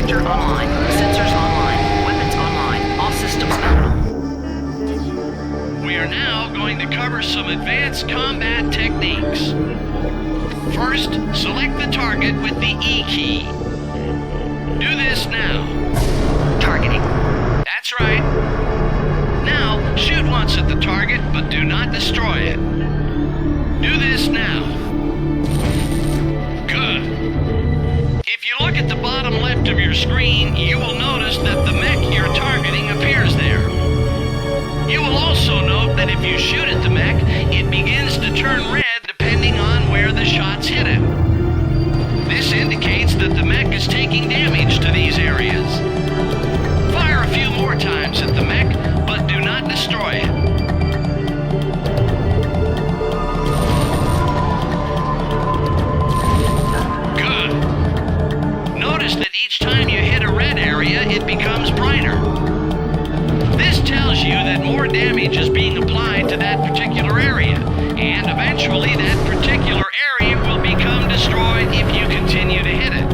Detector online. Sensors online. Weapons online. All systems nominal. We are now going to cover some advanced combat techniques. First, select the target with the E key. Do this now. Targeting. That's right. Now, shoot once at the target, but do not destroy it. Do this now. Good. If you look at the bottom left of your screen, you will notice that the mech you're targeting appears there. You will also note that if you shoot at the mech, it begins to turn red depending on where the shots hit it. This indicates that the mech is taking damage to these areas. Fire a few more times at the mech, but do not destroy it. Good. Notice that each time you hit a red area, it becomes brighter. This tells you that more damage is being applied to that particular area, and eventually that particular area will become destroyed if you continue to hit it.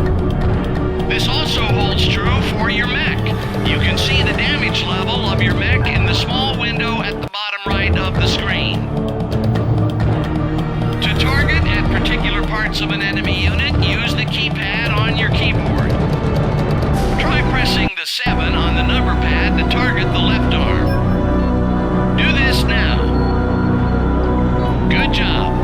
This also holds true for your mech. You can see the damage level of your mech in the small window at the bottom right of the screen. To target at particular parts of an enemy unit, use the keypad on your keyboard. Try pressing the 7 on the number pad to target the left arm. Do this now. Good job.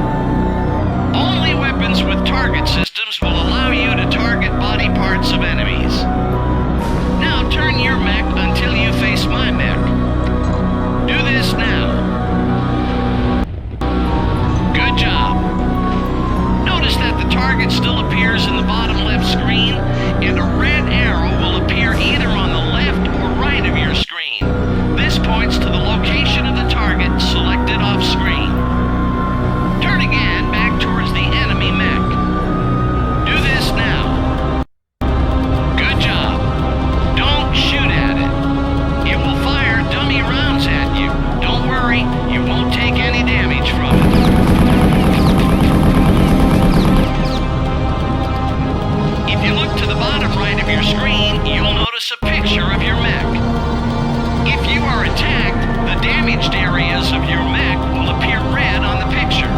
Only weapons with target systems will allow you to target body parts of enemies. Now turn your mech until you face my mech. Do this now. Good job. Notice that the target still appears in the bottom left screen, and a red arrow will appear either on the left or right of your screen. This points to the location of the target selected off screen. Turn again back towards the enemy mech. Do this now. Good job. Don't shoot at it. It will fire dummy rounds at you. Don't worry, you won't take any damage from it. If you look to the bottom right of your screen, you'll notice a picture of your mech. If you are attacked, the damaged areas of your mech will appear red on the picture.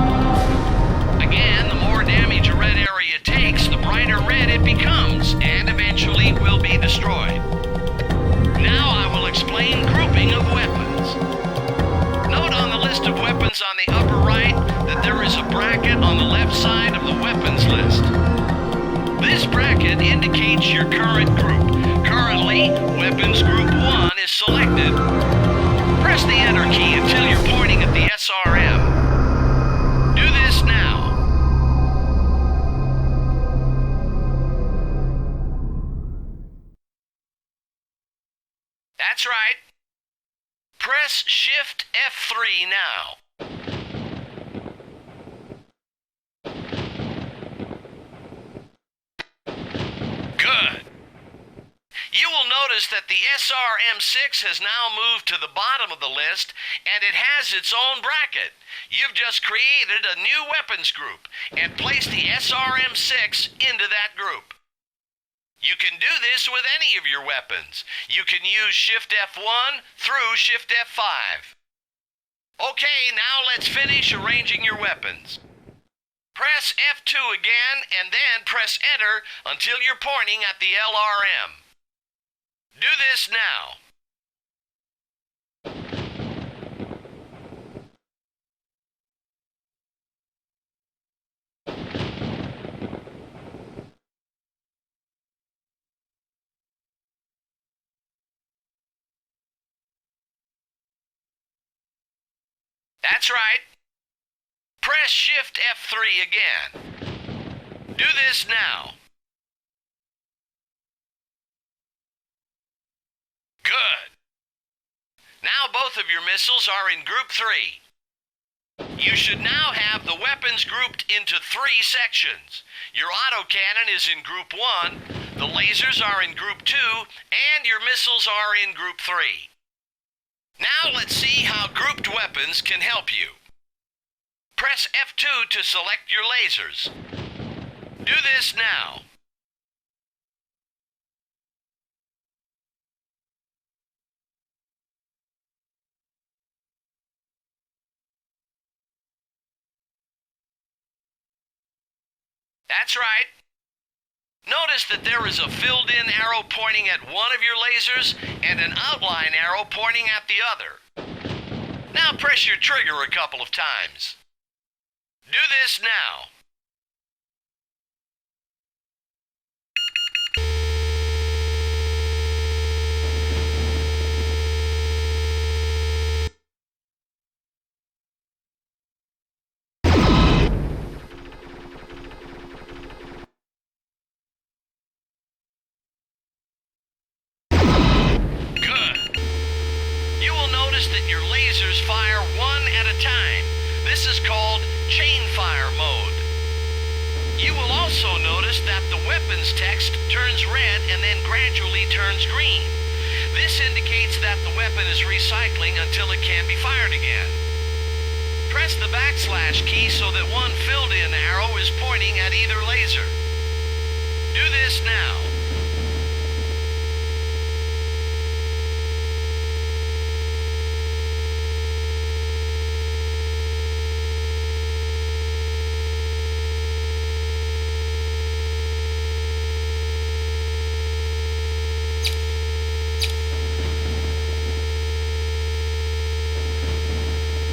Again, the more damage a red area takes, the brighter red it becomes, and eventually will be destroyed. Now I will explain grouping of weapons. Note on the list of weapons on the upper right that there is a bracket on the left side of the weapons list. This bracket indicates your current group. Currently, Weapons Group 1 is selected. Press the Enter key until you're pointing at the SRM. Do this now. That's right. Press Shift F3 now. Good. You will notice that the SRM6 has now moved to the bottom of the list, and it has its own bracket. You've just created a new weapons group and placed the SRM6 into that group. You can do this with any of your weapons. You can use Shift F1 through Shift F5. Okay, now let's finish arranging your weapons. Press F2 again and then press Enter until you're pointing at the LRM. Do this now. That's right. Press Shift F3 again. Do this now. Good. Now both of your missiles are in Group 3. You should now have the weapons grouped into 3 sections. Your autocannon is in Group 1, the lasers are in Group 2, and your missiles are in Group 3. Now let's see how grouped weapons can help you. Press F2 to select your lasers. Do this now. That's right. Notice that there is a filled-in arrow pointing at one of your lasers and an outline arrow pointing at the other. Now press your trigger a couple of times. Do this now. Notice that your lasers fire one at a time. This is called chain fire mode. You will also notice that the weapons text turns red and then gradually turns green. This indicates that the weapon is recycling until it can be fired again. Press the backslash key so that one filled-in arrow is pointing at either laser. Do this now.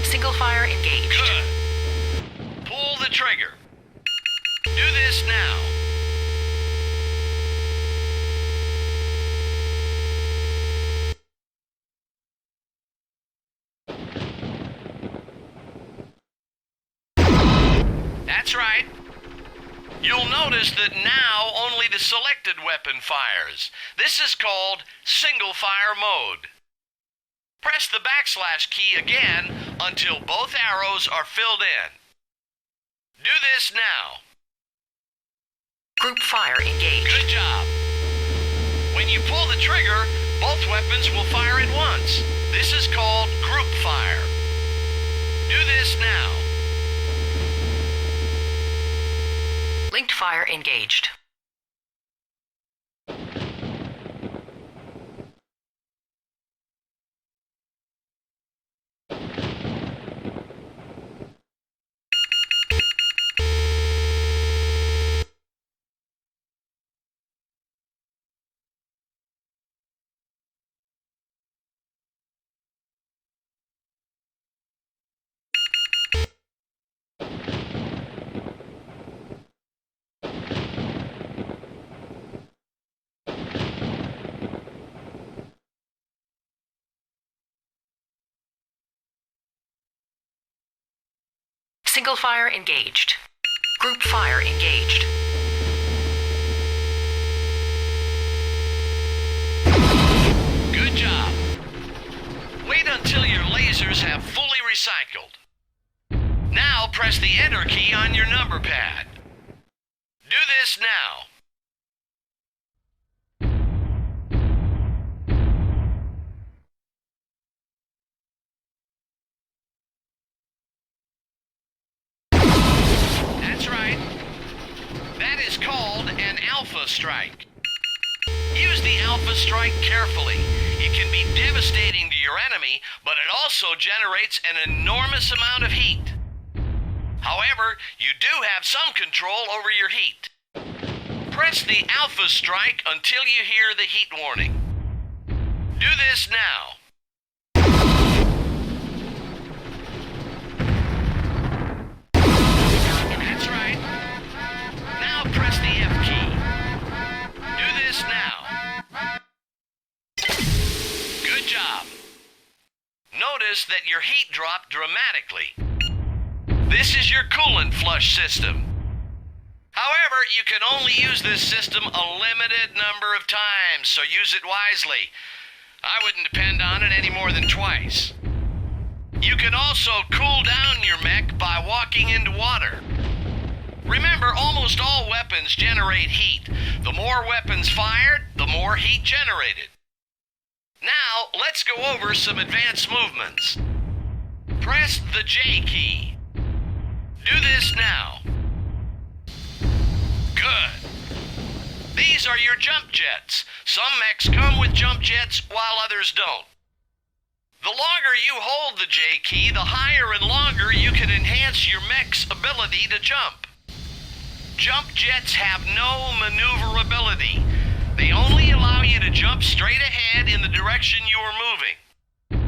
Single fire engaged. Good. Pull the trigger. Do this now. That's right. You'll notice that now only the selected weapon fires. This is called single fire mode. Press the backslash key again until both arrows are filled in. Do this now. Group fire engaged. Good job. When you pull the trigger, both weapons will fire at once. This is called group fire. Do this now. Linked fire engaged. Single fire engaged. Group fire engaged. Good job. Wait until your lasers have fully recycled. Now press the Enter key on your number pad. Do this now. That's right. That is called an alpha strike. Use the alpha strike carefully. It can be devastating to your enemy, but it also generates an enormous amount of heat. However, you do have some control over your heat. Press the alpha strike until you hear the heat warning. Do this now. That's right. Now press the F key. Do this now. Good job. Notice that your heat dropped dramatically. This is your coolant flush system. However, you can only use this system a limited number of times, so use it wisely. I wouldn't depend on it any more than twice. You can also cool down your mech by walking into water. Remember, almost all weapons generate heat. The more weapons fired, the more heat generated. Now, let's go over some advanced movements. Press the J key. Do this now. Good. These are your jump jets. Some mechs come with jump jets while others don't. The longer you hold the J key, the higher and longer you can enhance your mech's ability to jump. Jump jets have no maneuverability. They only allow you to jump straight ahead in the direction you are moving.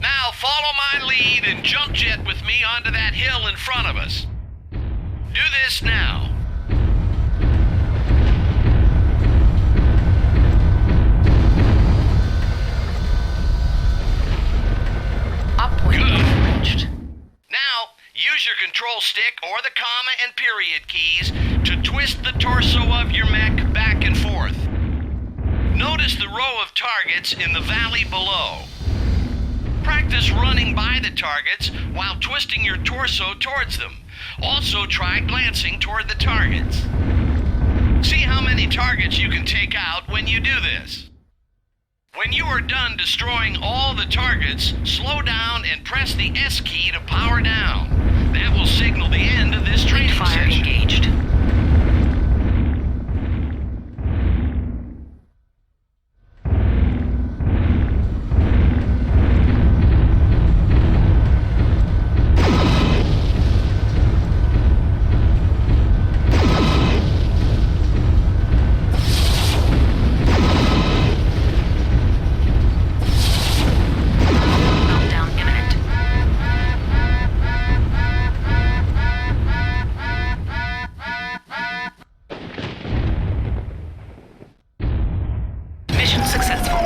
Now follow my lead and jump jet with me onto that hill in front of us. Do this now. Up point reached. Now, use your control stick or the comma and period keys to twist the torso of your mech back and forth. Notice the row of targets in the valley below. Practice running by the targets while twisting your torso towards them. Also try glancing toward the targets. See how many targets you can take out when you do this. When you are done destroying all the targets, slow down and press the S key to power down. That will signal the end of this training Fire session. engaged. Meltdown imminent. Mission successful.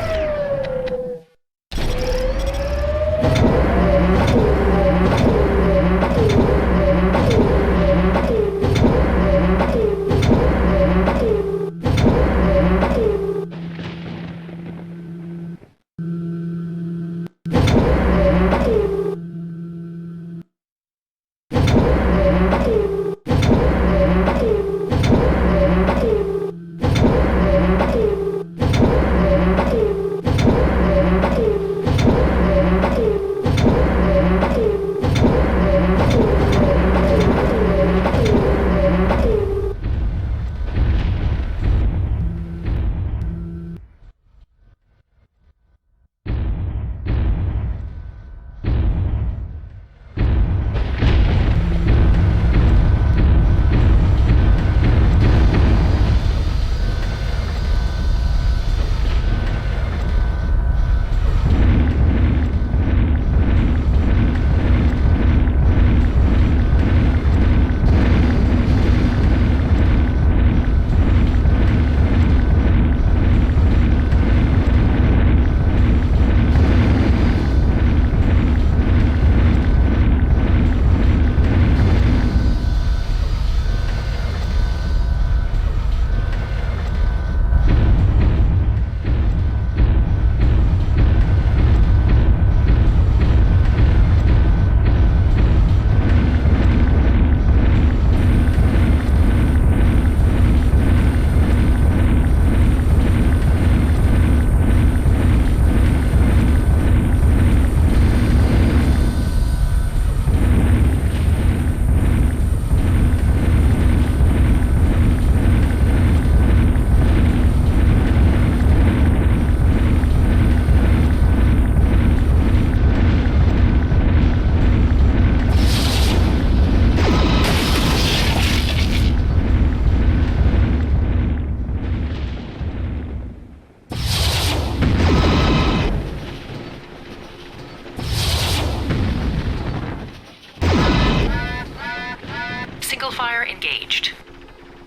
Single fire engaged.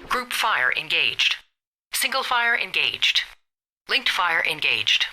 Group fire engaged. Single fire engaged. Linked fire engaged.